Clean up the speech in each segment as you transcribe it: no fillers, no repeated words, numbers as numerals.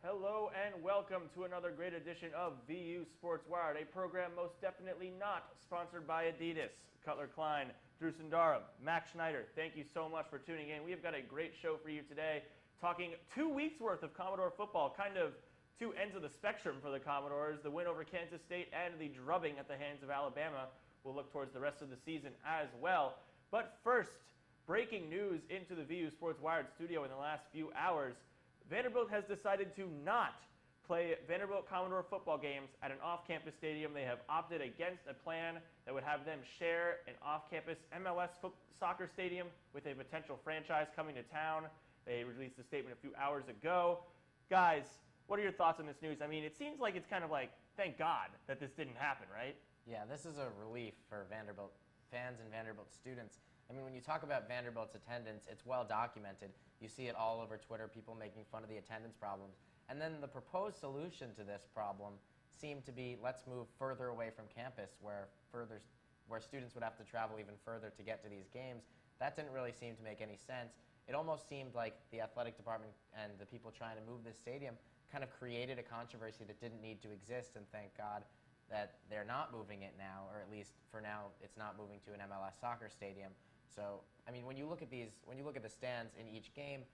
Hello and welcome to another great edition of VU Sports Wired, a program most definitely not sponsored by Adidas. Cutler Klein, Sundaram, Max Schneider, thank you so much for tuning in. We have got a great show for you today, talking 2 weeks worth of Commodore football, kind of two ends of the spectrum for the Commodores, the win over Kansas State and the drubbing at the hands of Alabama. We'll look towards the rest of the season as well. But first, breaking news into the VU Sports Wired studio in the last few hours. Vanderbilt has decided to not play Vanderbilt Commodore football games at an off-campus stadium. They have opted against a plan that would have them share an off-campus MLS soccer stadium with a potential franchise coming to town. They released a statement a few hours ago. Guys, what are your thoughts on this news? I mean, it seems like it's kind of like, thank God that this didn't happen, right? Yeah, this is a relief for Vanderbilt fans and Vanderbilt students. I mean, when you talk about Vanderbilt's attendance, it's well documented. You see it all over Twitter, people making fun of the attendance problems. And then the proposed solution to this problem seemed to be, let's move further away from campus where students would have to travel even further to get to these games. That didn't really seem to make any sense. It almost seemed like the athletic department and the people trying to move this stadium kind of created a controversy that didn't need to exist, and thank God that they're not moving it now, or at least for now it's not moving to an MLS soccer stadium. So, I mean, when you look at the stands in each game,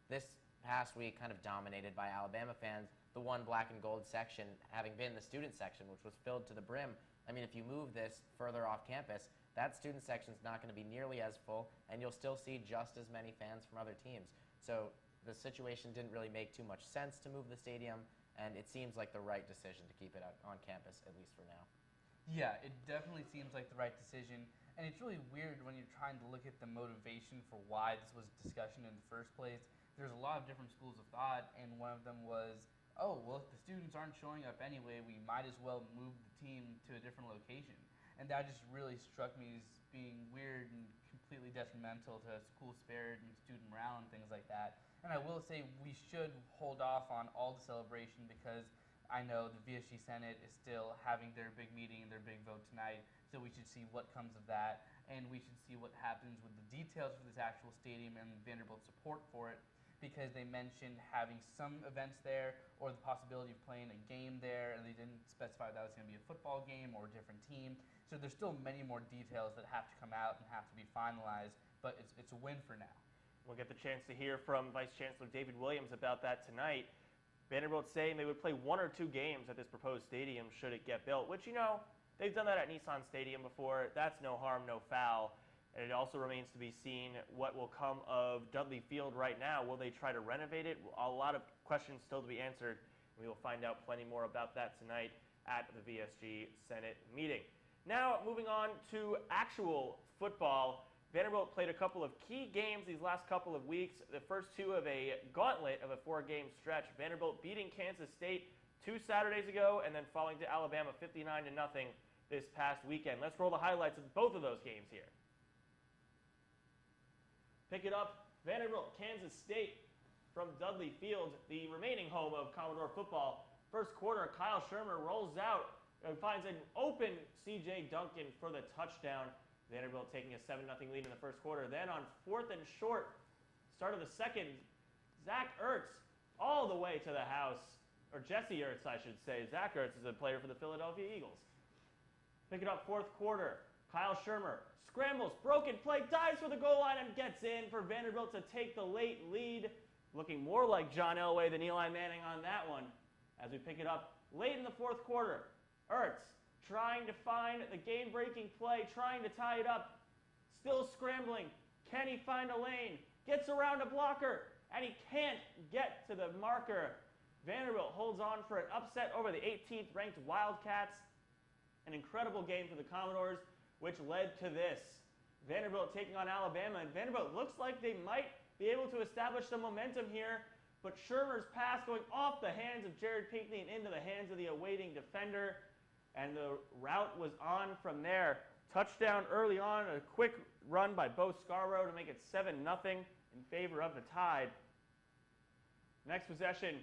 this past week kind of dominated by Alabama fans, the one black and gold section having been the student section, which was filled to the brim. I mean, if you move this further off campus, that student section is not going to be nearly as full, and you'll still see just as many fans from other teams. So the situation didn't really make too much sense to move the stadium, and it seems like the right decision to keep it on campus, at least for now. Yeah, it definitely seems like the right decision. And it's really weird when you're trying to look at the motivation for why this was a discussion in the first place. There's a lot of different schools of thought, and one of them was, oh, well, if the students aren't showing up anyway, we might as well move the team to a different location. And that just really struck me as being weird and completely detrimental to school spirit and student morale and things like that. And I will say we should hold off on all the celebration because I know the VSG Senate is still having their big meeting and their big vote tonight, so we should see what comes of that, and we should see what happens with the details for this actual stadium and Vanderbilt's support for it, because they mentioned having some events there or the possibility of playing a game there, and they didn't specify that was going to be a football game or a different team. So there's still many more details that have to come out and have to be finalized, but it's a win for now. We'll get the chance to hear from Vice Chancellor David Williams about that tonight. Vanderbilt saying they would play 1 or 2 games at this proposed stadium should it get built, which, you know, they've done that at Nissan Stadium before. That's no harm, no foul. And it also remains to be seen what will come of Dudley Field right now. Will they try to renovate it? A lot of questions still to be answered. We will find out plenty more about that tonight at the VSG Senate meeting. Now, moving on to actual football. Vanderbilt played a couple of key games these last couple of weeks, the first 2 of a gauntlet of a 4-game stretch. Vanderbilt beating Kansas State 2 Saturdays ago and then falling to Alabama 59-0 this past weekend. Let's roll the highlights of both of those games here. Pick it up, Vanderbilt, Kansas State from Dudley Field, the remaining home of Commodore football. First quarter, Kyle Shermer rolls out and finds an open C.J. Duncan for the touchdown. Vanderbilt taking a 7-0 lead in the first quarter. Then on 4th and short, start of the second, Zach Ertz all the way to the house, or Jesse Ertz, I should say. Zach Ertz is a player for the Philadelphia Eagles. Pick it up 4th quarter. Kyle Shermer scrambles, broken play, dives for the goal line and gets in for Vanderbilt to take the late lead. Looking more like John Elway than Eli Manning on that one. As we pick it up late in the 4th quarter, Ertz trying to find the game-breaking play, trying to tie it up, still scrambling. Can he find a lane? Gets around a blocker, and he can't get to the marker. Vanderbilt holds on for an upset over the 18th ranked Wildcats. An incredible game for the Commodores, which led to this. Vanderbilt taking on Alabama, and Vanderbilt looks like they might be able to establish some momentum here, but Shermer's pass going off the hands of Jared Pinckney and into the hands of the awaiting defender. And the route was on from there. Touchdown early on, a quick run by Bo Scarborough to make it 7-0 in favor of the Tide. Next possession,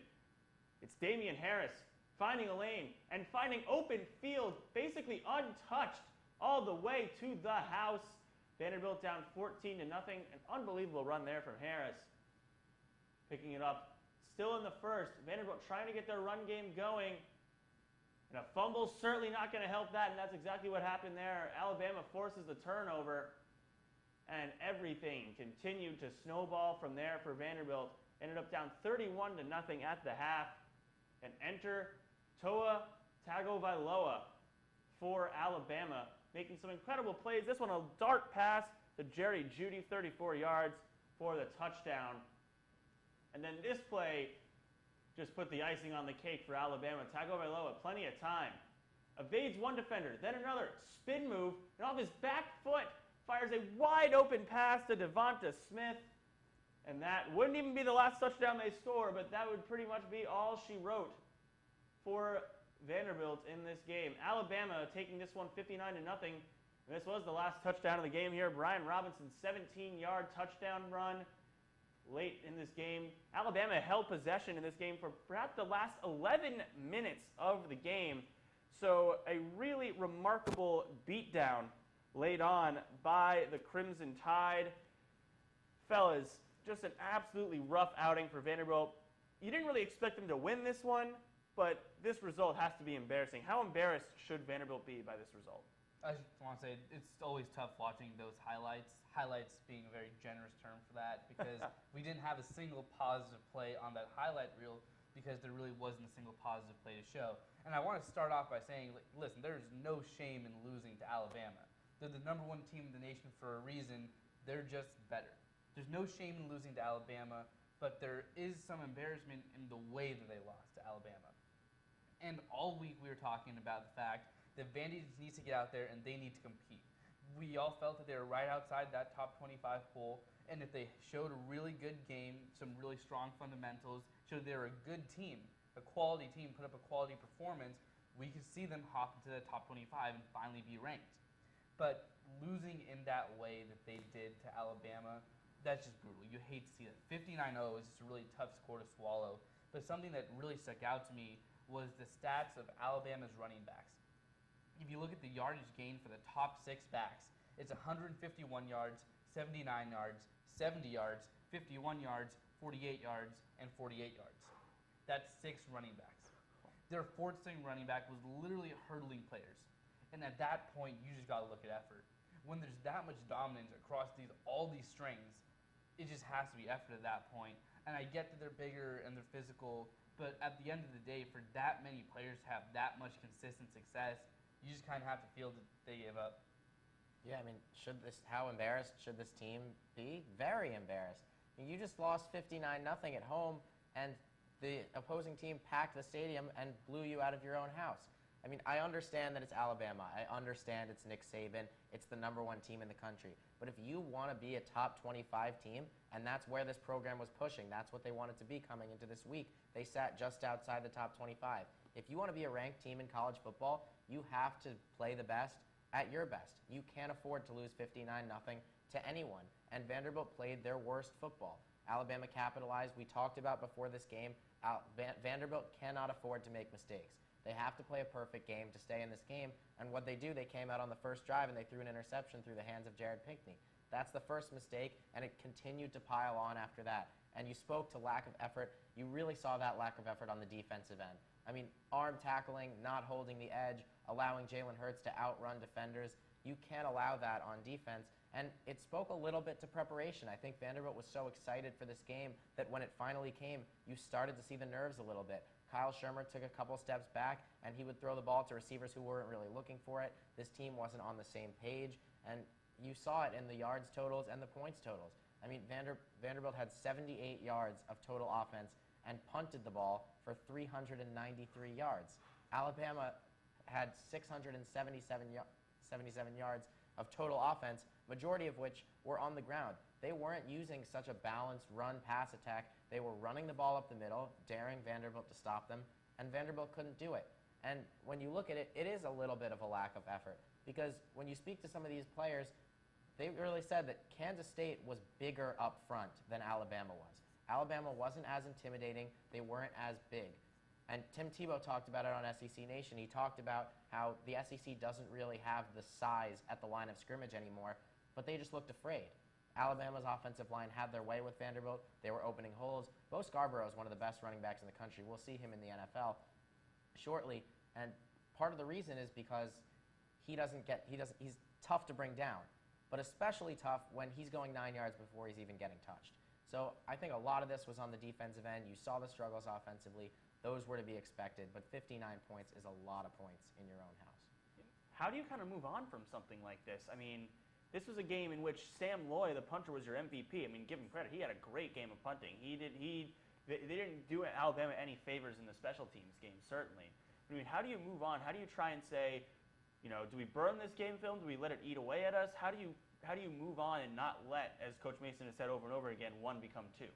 it's Damian Harris finding a lane and finding open field, basically untouched, all the way to the house. Vanderbilt down 14-0. An unbelievable run there from Harris. Picking it up still in the first. Vanderbilt trying to get their run game going. And a fumble's certainly not going to help that, and that's exactly what happened there. Alabama forces the turnover, and everything continued to snowball from there for Vanderbilt. Ended up down 31-0 at the half. And enter Toa Tagovailoa for Alabama, making some incredible plays. This one, a dart pass to Jerry Jeudy, 34 yards for the touchdown. And then this play just put the icing on the cake for Alabama. Tagovailoa, plenty of time. Evades one defender, then another. Spin move, and off his back foot, fires a wide open pass to Devonta Smith. And that wouldn't even be the last touchdown they score, but that would pretty much be all she wrote for Vanderbilt in this game. Alabama taking this one 59-0. And this was the last touchdown of the game here. Brian Robinson's 17-yard touchdown run late in this game. Alabama held possession in this game for perhaps the last 11 minutes of the game. So a really remarkable beatdown laid on by the Crimson Tide. Fellas, just an absolutely rough outing for Vanderbilt. You didn't really expect them to win this one, but this result has to be embarrassing. How embarrassed should Vanderbilt be by this result? I just want to say it's always tough watching those highlights. Highlights being a very generous term for that, because we didn't have a single positive play on that highlight reel because there really wasn't a single positive play to show. And I want to start off by saying, listen, there's no shame in losing to Alabama. They're the #1 team in the nation for a reason. They're just better. There's no shame in losing to Alabama, but there is some embarrassment in the way that they lost to Alabama. And all week we were talking about the fact that Vandy needs to get out there and they need to compete. We all felt that they were right outside that top 25 pool, and if they showed a really good game, some really strong fundamentals, showed they were a good team, a quality team, put up a quality performance, we could see them hop into the top 25 and finally be ranked. But losing in that way that they did to Alabama, that's just brutal. You hate to see that. 59-0 is just a really tough score to swallow. But something that really stuck out to me was the stats of Alabama's running backs. If you look at the yardage gain for the top 6 backs, it's 151 yards, 79 yards, 70 yards, 51 yards, 48 yards, and 48 yards. That's 6 running backs. Their fourth string running back was literally hurdling players. And at that point, you just got to look at effort. When there's that much dominance across all these strings, it just has to be effort at that point. And I get that they're bigger and they're physical, but at the end of the day, for that many players to have that much consistent success, you just kind of have to feel that they gave up. Yeah, I mean, how embarrassed should this team be? Very embarrassed. I mean, you just lost 59-0 at home, and the opposing team packed the stadium and blew you out of your own house. I mean, I understand that it's Alabama. I understand it's Nick Saban. It's the #1 team in the country. But if you want to be a top 25 team, and that's where this program was pushing, that's what they wanted to be coming into this week. They sat just outside the top 25. If you want to be a ranked team in college football, you have to play the best at your best. You can't afford to lose 59-0 to anyone. And Vanderbilt played their worst football. Alabama capitalized. We talked about before this game, Vanderbilt cannot afford to make mistakes. They have to play a perfect game to stay in this game. And what they do, they came out on the first drive and they threw an interception through the hands of Jared Pinkney. That's the first mistake, and it continued to pile on after that. And you spoke to lack of effort. You really saw that lack of effort on the defensive end. I mean, arm tackling, not holding the edge, allowing Jalen Hurts to outrun defenders. You can't allow that on defense. And it spoke a little bit to preparation. I think Vanderbilt was so excited for this game that when it finally came, you started to see the nerves a little bit. Kyle Shermer took a couple steps back, and he would throw the ball to receivers who weren't really looking for it. This team wasn't on the same page, and you saw it in the yards totals and the points totals. I mean, Vanderbilt had 78 yards of total offense and punted the ball for 393 yards. Alabama had 677 yards of total offense, majority of which were on the ground. They weren't using such a balanced run-pass attack. They were running the ball up the middle, daring Vanderbilt to stop them, and Vanderbilt couldn't do it. And when you look at it, it is a little bit of a lack of effort, because when you speak to some of these players, they really said that Kansas State was bigger up front than Alabama was. Alabama wasn't as intimidating. They weren't as big. And Tim Tebow talked about it on SEC Nation. He talked about how the SEC doesn't really have the size at the line of scrimmage anymore, but they just looked afraid. Alabama's offensive line had their way with Vanderbilt. They were opening holes. Bo Scarborough is one of the best running backs in the country. We'll see him in the NFL shortly, and part of the reason is because he's tough to bring down, but especially tough when he's going 9 yards before he's even getting touched. So I think a lot of this was on the defensive end. You saw the struggles offensively. Those were to be expected, but 59 points is a lot of points in your own house. How do you kind of move on from something like this? I mean, this was a game in which Sam Loy, the punter, was your MVP. I mean, give him credit. He had a great game of punting. They didn't do Alabama any favors in the special teams game, certainly. I mean, how do you move on? How do you try and say, do we burn this game film? Do we let it eat away at us? How do you move on and not let, as Coach Mason has said over and over again, one become two?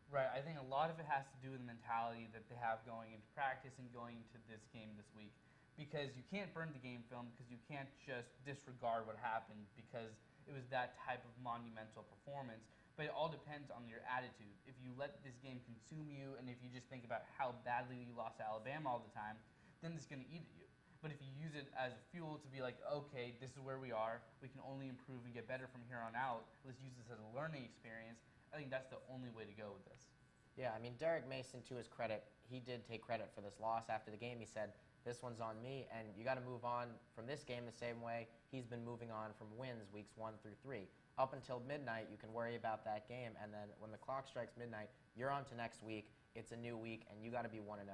Right. I think a lot of it has to do with the mentality that they have going into practice and going into this game this week. Because you can't burn the game film, because you can't just disregard what happened because it was that type of monumental performance. But it all depends on your attitude. If you let this game consume you, and if you just think about how badly you lost to Alabama all the time, then it's going to eat at you. But if you use it as a fuel to be like, okay, this is where we are, we can only improve and get better from here on out, let's use this as a learning experience, I think that's the only way to go with this. Yeah, I mean, Derek Mason, to his credit, he did take credit for this loss after the game. He said, this one's on me, and you got to move on from this game the same way he's been moving on from wins weeks 1 through 3. Up until midnight, you can worry about that game, and then when the clock strikes midnight, you're on to next week. It's a new week, and you got to be 1-0.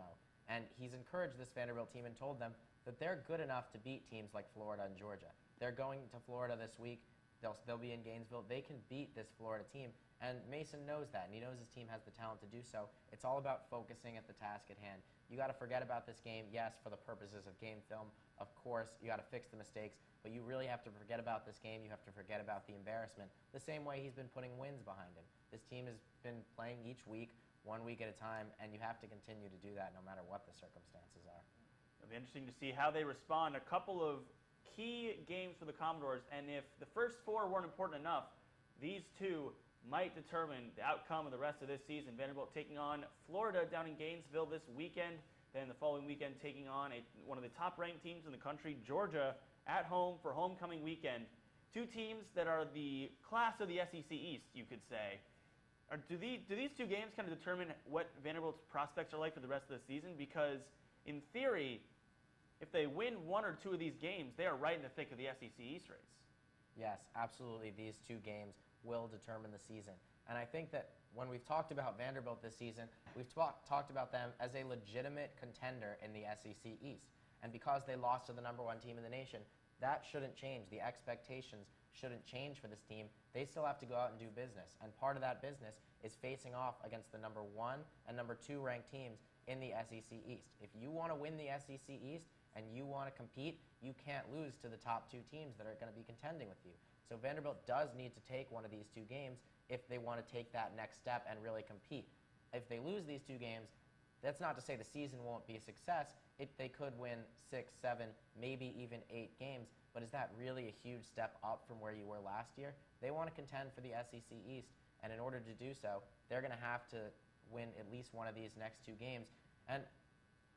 And he's encouraged this Vanderbilt team and told them that they're good enough to beat teams like Florida and Georgia. They're going to Florida this week. They'll be in Gainesville. They can beat this Florida team, and Mason knows that, and he knows his team has the talent to do so. It's all about focusing at the task at hand. You got to forget about this game, yes, for the purposes of game film. Of course, you got to fix the mistakes, but you really have to forget about this game. You have to forget about the embarrassment, the same way he's been putting wins behind him. This team has been playing each week, 1 week at a time, and you have to continue to do that no matter what the circumstances are. It'll be interesting to see how they respond. A couple of key games for the Commodores, and if the first 4 weren't important enough, these 2 might determine the outcome of the rest of this season. Vanderbilt taking on Florida down in Gainesville this weekend, then the following weekend taking on one of the top-ranked teams in the country, Georgia, at home for homecoming weekend. 2 teams that are the class of the SEC East, you could say. Do these 2 games kind of determine what Vanderbilt's prospects are like for the rest of the season? Because in theory, if they win 1 or 2 of these games, they are right in the thick of the SEC East race. Yes, absolutely. These 2 games will determine the season. And I think that when we've talked about Vanderbilt this season, we've talked about them as a legitimate contender in the SEC East. And because they lost to the #1 team in the nation, that shouldn't change. The expectations shouldn't change for this team. They still have to go out and do business. And part of that business is facing off against the #1 and #2 ranked teams in the SEC East. If you want to win the SEC East and you want to compete, you can't lose to the top 2 teams that are going to be contending with you. So Vanderbilt does need to take one of these 2 games if they want to take that next step and really compete. If they lose these 2 games, that's not to say the season won't be a success. They could win 6, 7, maybe even 8 games, but is that really a huge step up from where you were last year? They want to contend for the SEC East, and in order to do so, they're going to have to win at least one of these next 2 games. And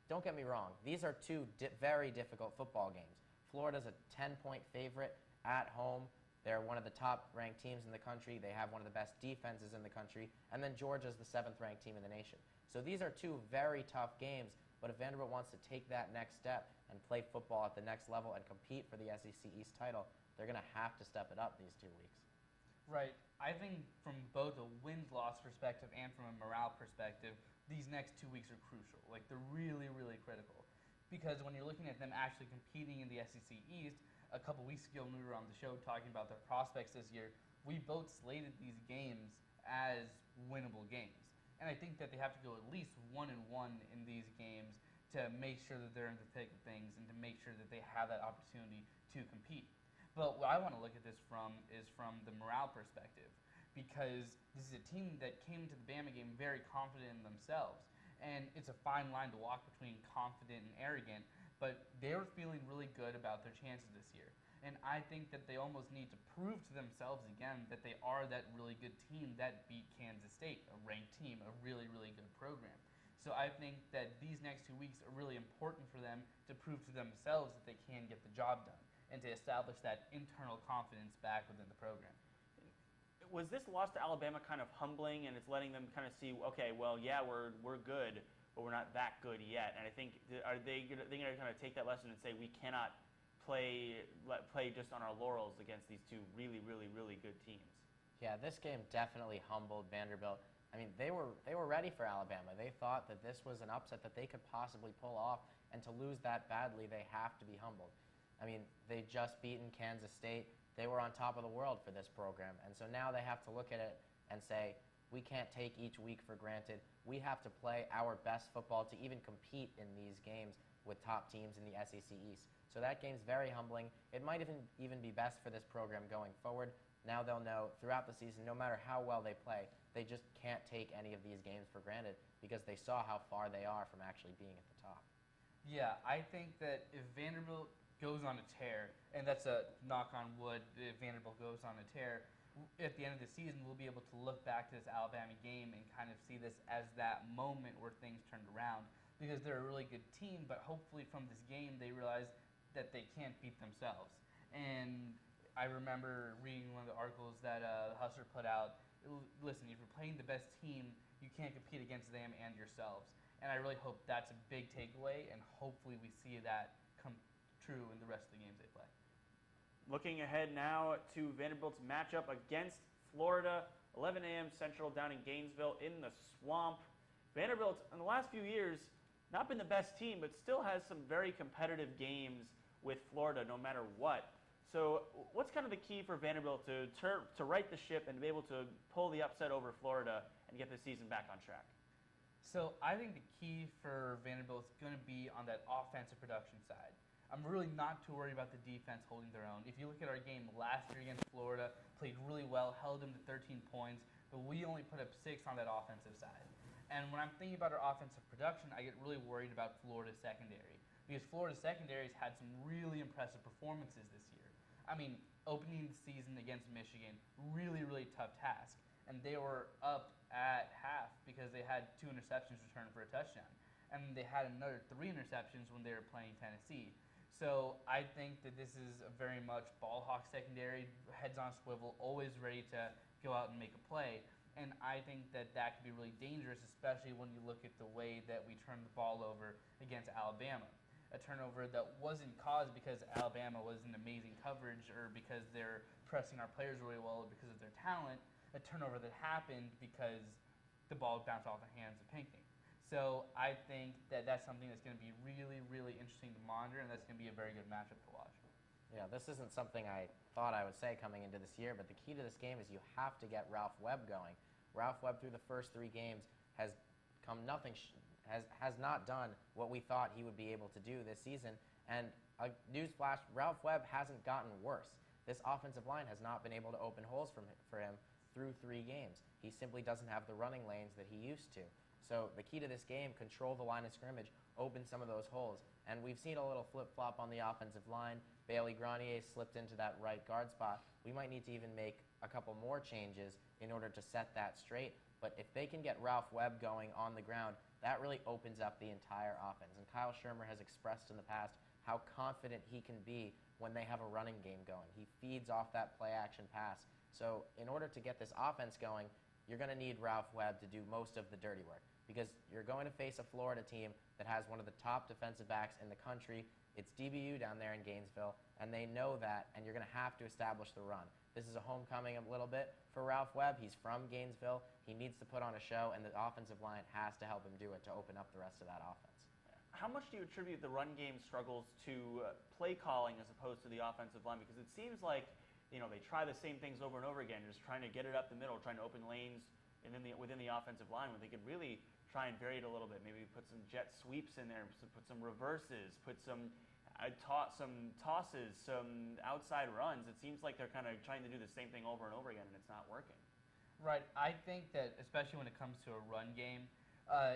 don't get me wrong, these are 2 very difficult football games. Florida's a 10-point favorite at home. They're one of the top-ranked teams in the country. They have one of the best defenses in the country. And then Georgia's the 7th-ranked team in the nation. So these are 2 very tough games, but if Vanderbilt wants to take that next step and play football at the next level and compete for the SEC East title, they're going to have to step it up these 2 weeks. Right. I think from both a wins-loss perspective and from a morale perspective, these next 2 weeks are crucial. Like, they're really, really critical. Because when you're looking at them actually competing in the SEC East, a couple weeks ago when we were on the show talking about their prospects this year, we both slated these games as winnable games. And I think that they have to go at least 1-1 in these games to make sure that they're in the thick of things and to make sure that they have that opportunity to compete. But what I want to look at this from is from the morale perspective, because this is a team that came to the Bama game very confident in themselves. And it's a fine line to walk between confident and arrogant, but they're feeling really good about their chances this year. And I think that they almost need to prove to themselves again that they are that really good team that beat Kansas State, a ranked team, a really, really good program. So I think that these next 2 weeks are really important for them to prove to themselves that they can get the job done and to establish that internal confidence back within the program. was this loss to Alabama kind of humbling, and it's letting them kind of see, okay, well, yeah, we're good, but we're not that good yet. And I think are they going to kind of take that lesson and say we cannot play just on our laurels against these two really, really, really good teams? Yeah, this game definitely humbled Vanderbilt. I mean, they were ready for Alabama. They thought that this was an upset that they could possibly pull off, and to lose that badly, they have to be humbled. I mean, they just beaten Kansas State. They were on top of the world for this program, and so now they have to look at it and say, we can't take each week for granted. We have to play our best football to even compete in these games with top teams in the SEC East. So that game's very humbling. It might even be best for this program going forward. Now they'll know throughout the season, no matter how well they play, they just can't take any of these games for granted because they saw how far they are from actually being at the top. Yeah, I think that if Vanderbilt goes on a tear, and that's a knock on wood, if Vanderbilt goes on a tear, at the end of the season, we'll be able to look back to this Alabama game and kind of see this as that moment where things turned around, because they're a really good team, but hopefully from this game they realize that they can't beat themselves. And I remember reading one of the articles that Hustler put out. Listen, if you're playing the best team, you can't compete against them and yourselves. And I really hope that's a big takeaway, and hopefully we see that come true in the rest of the games they play. Looking ahead now to Vanderbilt's matchup against Florida, 11 a.m. Central down in Gainesville in the Swamp. Vanderbilt, in the last few years, not been the best team, but still has some very competitive games with Florida no matter what. So what's kind of the key for Vanderbilt to right the ship and to be able to pull the upset over Florida and get the season back on track? So I think the key for Vanderbilt is going to be on that offensive production side. I'm really not too worried about the defense holding their own. If you look at our game last year against Florida, played really well, held them to 13 points, but we only put up 6 on that offensive side. And when I'm thinking about our offensive production, I get really worried about Florida's secondary, because Florida's secondary's had some really impressive performances this year. I mean, opening the season against Michigan, really, really tough task. And they were up at half because they had 2 interceptions returned for a touchdown. And they had another 3 interceptions when they were playing Tennessee. So I think that this is a very much ball hawk secondary, heads on swivel, always ready to go out and make a play. And I think that that could be really dangerous, especially when you look at the way that we turned the ball over against Alabama. A turnover that wasn't caused because Alabama was in amazing coverage or because they're pressing our players really well or because of their talent. A turnover that happened because the ball bounced off the hands of Pinckney. So I think that that's something that's going to be really, really interesting to monitor, and that's going to be a very good matchup to watch. Yeah, this isn't something I thought I would say coming into this year, but the key to this game is you have to get Ralph Webb going. Ralph Webb through the first 3 games has not done what we thought he would be able to do this season. And a newsflash, Ralph Webb hasn't gotten worse. This offensive line has not been able to open holes for him through 3 games. He simply doesn't have the running lanes that he used to. So the key to this game, control the line of scrimmage, open some of those holes. And we've seen a little flip-flop on the offensive line. Bailey Grenier slipped into that right guard spot. We might need to even make a couple more changes in order to set that straight. But if they can get Ralph Webb going on the ground, that really opens up the entire offense. And Kyle Shermer has expressed in the past how confident he can be when they have a running game going. He feeds off that play-action pass. So in order to get this offense going, you're going to need Ralph Webb to do most of the dirty work, because you're going to face a Florida team that has one of the top defensive backs in the country. It's DBU down there in Gainesville, and they know that, and you're going to have to establish the run. This is a homecoming a little bit for Ralph Webb. He's from Gainesville. He needs to put on a show, and the offensive line has to help him do it to open up the rest of that offense. How much do you attribute the run game struggles to play calling as opposed to the offensive line? Because it seems like they try the same things over and over again, just trying to get it up the middle, trying to open lanes within the offensive line, when they could really try and vary it a little bit. Maybe put some jet sweeps in there, put some reverses, put some tosses, some outside runs. It seems like they're kind of trying to do the same thing over and over again, and it's not working. Right. I think that especially when it comes to a run game,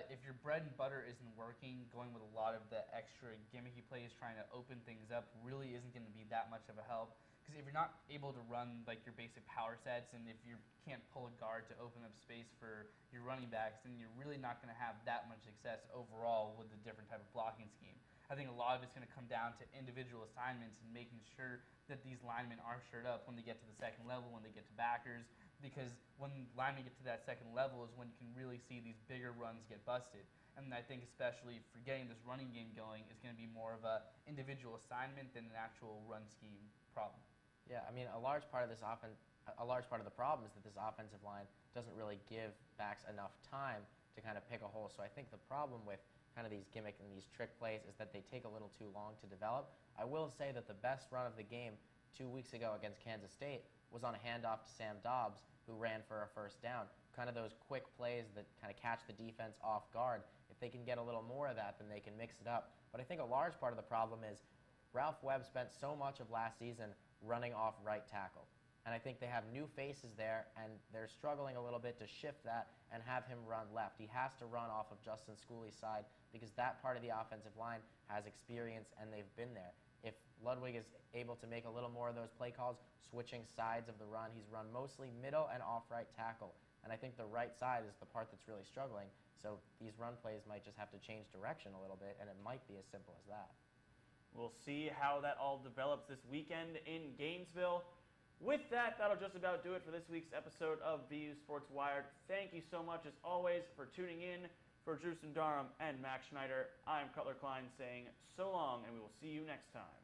if your bread and butter isn't working, going with a lot of the extra gimmicky plays, trying to open things up, really isn't going to be that much of a help. Because if you're not able to run like your basic power sets, and if you can't pull a guard to open up space for your running backs, then you're really not going to have that much success overall with a different type of blocking scheme. I think a lot of it's going to come down to individual assignments and making sure that these linemen are shored up when they get to the second level, when they get to backers, because when linemen get to that second level is when you can really see these bigger runs get busted. And I think especially for getting this running game going is going to be more of a individual assignment than an actual run scheme problem. Yeah, I mean, a large part of the problem is that this offensive line doesn't really give backs enough time to kind of pick a hole. So I think the problem with kind of these gimmick and these trick plays is that they take a little too long to develop. I will say that the best run of the game 2 weeks ago against Kansas State was on a handoff to Sam Dobbs, who ran for a first down. Kind of those quick plays that kind of catch the defense off guard. If they can get a little more of that, then they can mix it up. But I think a large part of the problem is Ralph Webb spent so much of last season running off right tackle. And I think they have new faces there, and they're struggling a little bit to shift that and have him run left. He has to run off of Justin Schooley's side because that part of the offensive line has experience, and they've been there. If Ludwig is able to make a little more of those play calls, switching sides of the run, he's run mostly middle and off right tackle. And I think the right side is the part that's really struggling. So these run plays might just have to change direction a little bit, and it might be as simple as that. We'll see how that all develops this weekend in Gainesville. With that, that'll just about do it for this week's episode of VU Sports Wired. Thank you so much, as always, for tuning in. For Drew Sundaram and Max Schneider, I'm Cutler Klein saying so long, and we will see you next time.